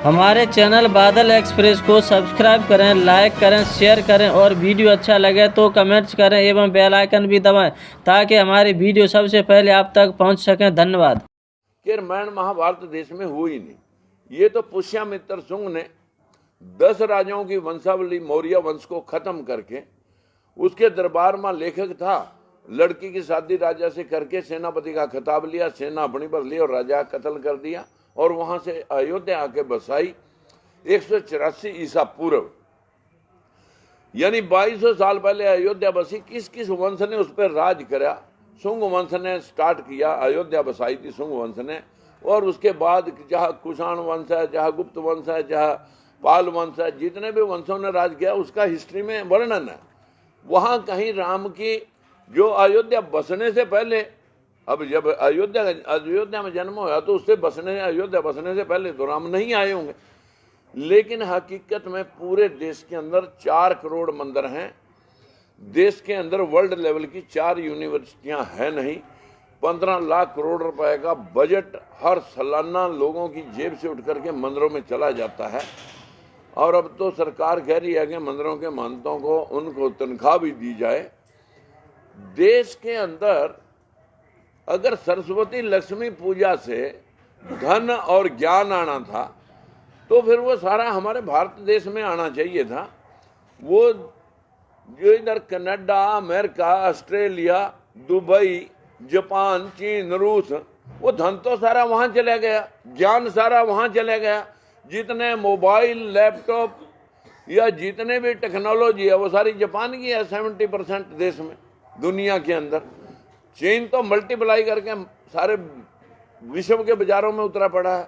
हमारे चैनल बादल एक्सप्रेस को सब्सक्राइब करें, लाइक करें, शेयर करें और वीडियो अच्छा लगे तो कमेंट्स करें एवं बेल आइकन भी दबाएं ताकि हमारी वीडियो सबसे पहले आप तक पहुंच सकें। धन्यवाद। कि रामायण महाभारत देश में हुई नहीं। ये तो पुष्यमित्र शुंग ने 10 राजाओं की वंशावली मौर्य वंश को खत्म करके उसके दरबार में लेखक था, लड़की की शादी राजा से करके सेनापति का खिताब लिया, सेना अपनी पर ली और राजा कत्ल कर दिया और वहां से अयोध्या आके बसाई 184 ईसा पूर्व, यानी 2200 साल पहले अयोध्या बसी। किस किस वंश ने उस पर राज करा? शुंग वंश ने स्टार्ट किया, अयोध्या बसाई थी शुंग वंश ने। और उसके बाद जहाँ कुषाण वंश है, जहाँ गुप्त वंश है, जहाँ पाल वंश है, जितने भी वंशों ने राज किया उसका हिस्ट्री में वर्णन है। वहां कहीं राम की जो अयोध्या बसने से पहले, अब जब अयोध्या में जन्म हुआ तो उससे अयोध्या बसने से पहले तो राम नहीं आए होंगे, लेकिन हकीकत में पूरे देश के अंदर 4 करोड़ मंदिर हैं। देश के अंदर वर्ल्ड लेवल की 4 यूनिवर्सिटियां हैं नहीं। 15 लाख करोड़ रुपए का बजट हर सालाना लोगों की जेब से उठ करके मंदिरों में चला जाता है। और अब तो सरकार कह रही है कि मंदिरों के महंतों को उनको तनख्वाह भी दी जाए। देश के अंदर अगर सरस्वती लक्ष्मी पूजा से धन और ज्ञान आना था तो फिर वो सारा हमारे भारत देश में आना चाहिए था। वो जो इधर Canada, America, Australia, Dubai, Japan, चीन, रूस, वो धन तो सारा वहां चला गया, ज्ञान सारा वहां चला गया। जितने मोबाइल, लैपटॉप या जितने भी टेक्नोलॉजी है वो सारी जापान की है। 70% देश में, दुनिया के अंदर। चीन तो मल्टीप्लाई करके सारे विश्व के बाजारों में उतरा पड़ा है।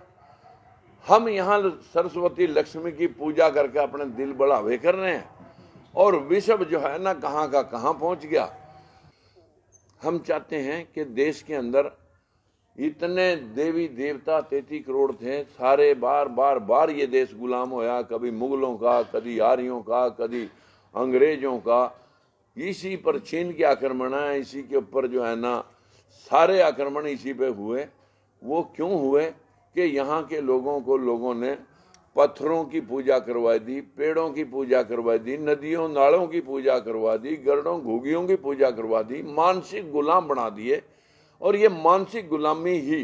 हम यहाँ सरस्वती लक्ष्मी की पूजा करके अपने दिल बढ़ावे कर रहे हैं और विश्व जो है ना कहाँ का कहाँ पहुंच गया। हम चाहते हैं कि देश के अंदर इतने देवी देवता 33 करोड़ थे, सारे बार ये देश गुलाम होया, कभी मुगलों का, कभी आर्यों का, कभी अंग्रेजों का। इसी पर चीन के आक्रमण है, इसी के ऊपर जो है ना सारे आक्रमण इसी पे हुए। वो क्यों हुए कि यहाँ के लोगों ने पत्थरों की पूजा करवा दी, पेड़ों की पूजा करवा दी, नदियों नालों की पूजा करवा दी, गरुड़ों घुगियों की पूजा करवा दी, मानसिक गुलाम बना दिए। और ये मानसिक गुलामी ही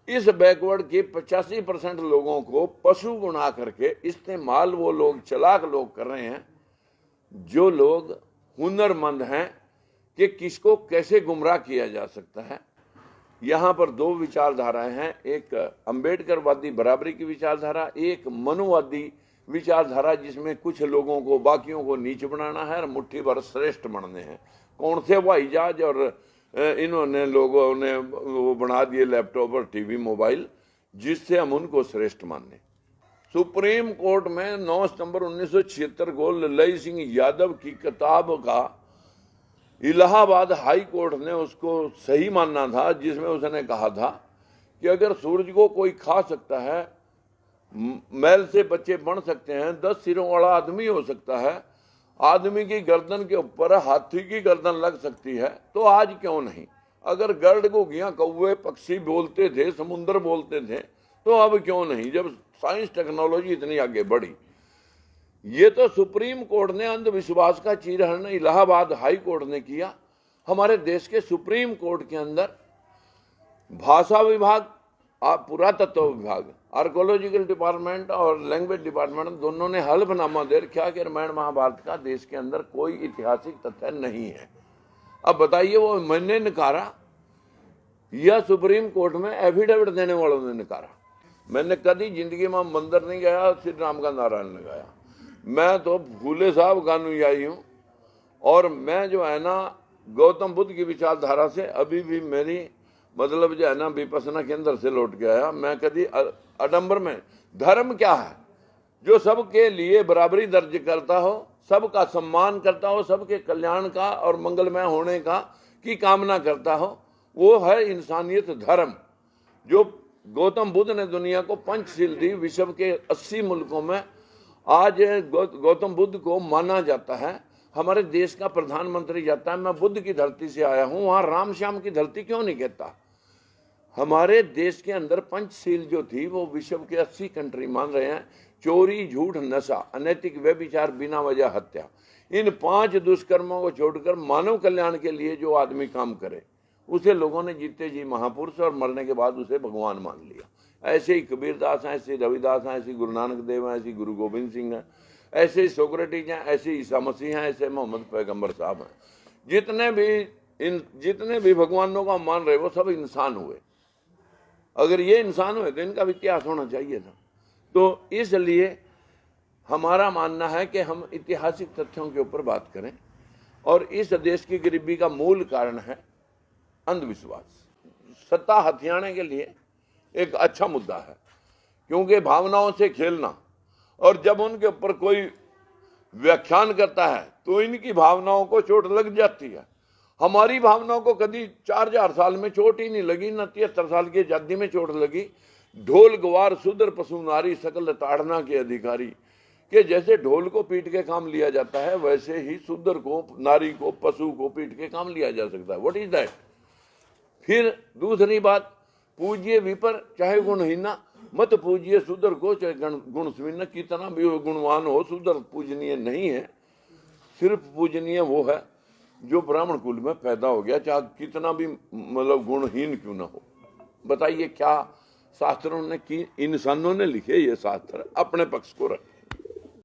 इस बैकवर्ड के 85% लोगों को पशु बना करके इस्तेमाल वो लोग, चालाक लोग कर रहे हैं, जो लोग हुनरमंद हैं कि किसको कैसे गुमराह किया जा सकता है। यहाँ पर 2 विचारधाराएं हैं, एक अंबेडकरवादी बराबरी की विचारधारा, एक मनुवादी विचारधारा जिसमें कुछ लोगों को, बाकियों को नीच बनाना है और मुट्ठी भर श्रेष्ठ बनने हैं। कौन से हवाई जहाज और इन्होंने लोगों ने वो बना दिए लैपटॉप और टीवी, मोबाइल, जिससे हम उनको श्रेष्ठ माने। सुप्रीम कोर्ट में 9 सितंबर 1976 को ललई सिंह यादव की किताब का इलाहाबाद हाई कोर्ट ने उसको सही मानना था, जिसमें उसने कहा था कि अगर सूरज को कोई खा सकता है, मैल से बच्चे बन सकते हैं, 10 सिरों वाला आदमी हो सकता है, आदमी की गर्दन के ऊपर हाथी की गर्दन लग सकती है, तो आज क्यों नहीं? अगर गरुड़ घुगियां, कौवे, पक्षी बोलते थे, समुद्र बोलते थे, तो अब क्यों नहीं, जब साइंस टेक्नोलॉजी इतनी आगे बढ़ी। ये तो सुप्रीम कोर्ट ने अंधविश्वास का चीरहरण इलाहाबाद हाई कोर्ट ने किया। हमारे देश के सुप्रीम कोर्ट के अंदर भाषा विभाग, पुरातत्व विभाग, आर्कोलॉजिकल डिपार्टमेंट और लैंग्वेज डिपार्टमेंट दोनों ने हल्फनामा दे रखा कि रामायण महाभारत का देश के अंदर कोई ऐतिहासिक तथ्य नहीं है। अब बताइए, वो मैंने नकारा या सुप्रीम कोर्ट में एफिडेविट देने वालों ने नकारा? मैंने कभी जिंदगी में मंदिर नहीं गया, श्री राम का नारा नहीं लगाया। मैं तो फूले साहब का अनुयायी हूँ और मैं जो है ना गौतम बुद्ध की विचारधारा से अभी भी मेरी मतलब जो है ना विपස්සना केंद्र से लौट के आया। मैं कभी आडंबर में, धर्म क्या है? जो सबके लिए बराबरी दर्ज करता हो, सबका सम्मान करता हो, सबके कल्याण का और मंगलमय होने का की कामना करता हो, वो है इंसानियत धर्म। जो गौतम बुद्ध ने दुनिया को पंचशील दी, विश्व के 80 मुल्कों में आज गौतम बुद्ध को माना जाता है। हमारे देश का प्रधानमंत्री जाता है, मैं बुद्ध की धरती से आया हूं, वहां राम श्याम की धरती क्यों नहीं कहता? हमारे देश के अंदर पंचशील जो थी वो विश्व के 80 कंट्री मान रहे हैं। चोरी, झूठ, नशा, अनैतिक व्यभिचार, बिना वजह हत्या, इन 5 दुष्कर्मों को छोड़कर मानव कल्याण के लिए जो आदमी काम करे उसे लोगों ने जीते जी महापुरुष और मरने के बाद उसे भगवान मान लिया। ऐसे ही कबीरदास हैं, ऐसे रविदास हैं, ऐसे गुरु नानक देव हैं, ऐसे गुरु गोविंद सिंह हैं, ऐसे ही सोक्रेटिस हैं, ऐसे ईसा मसीह हैं, ऐसे मोहम्मद पैगंबर साहब हैं। जितने भी भगवानों का मान रहे वो सब इंसान हुए। अगर ये इंसान हुए तो इनका भी इतिहास होना चाहिए था। तो इसलिए हमारा मानना है कि हम ऐतिहासिक तथ्यों के ऊपर बात करें। और इस देश की गरीबी का मूल कारण है अंधविश्वास। सत्ता हथियाने के लिए एक अच्छा मुद्दा है, क्योंकि भावनाओं से खेलना, और जब उनके ऊपर कोई व्याख्यान करता है तो इनकी भावनाओं को चोट लग जाती है। हमारी भावनाओं को कभी 4000 साल में चोट ही नहीं लगी, न 73 साल की आजादी में चोट लगी। ढोल गवार शूद्र पशु नारी सकल ताड़ना के अधिकारी, कि जैसे ढोल को पीट के काम लिया जाता है वैसे ही शूद्र को, नारी को, पशु को पीट के काम लिया जा सकता है। What is that. फिर दूसरी बात, पूज्य विपर चाहे गुणहीना, मत पूज्य शूद्र को चाहे गुणस्वीन। कितना भी गुणवान हो, शूद्र पूजनीय नहीं है। सिर्फ पूजनीय वो है जो ब्राह्मण कुल में पैदा हो गया, चाहे कितना भी मतलब गुणहीन क्यों ना हो। बताइए क्या शास्त्रों ने की, इंसानों ने लिखे ये शास्त्र अपने पक्ष को रखे।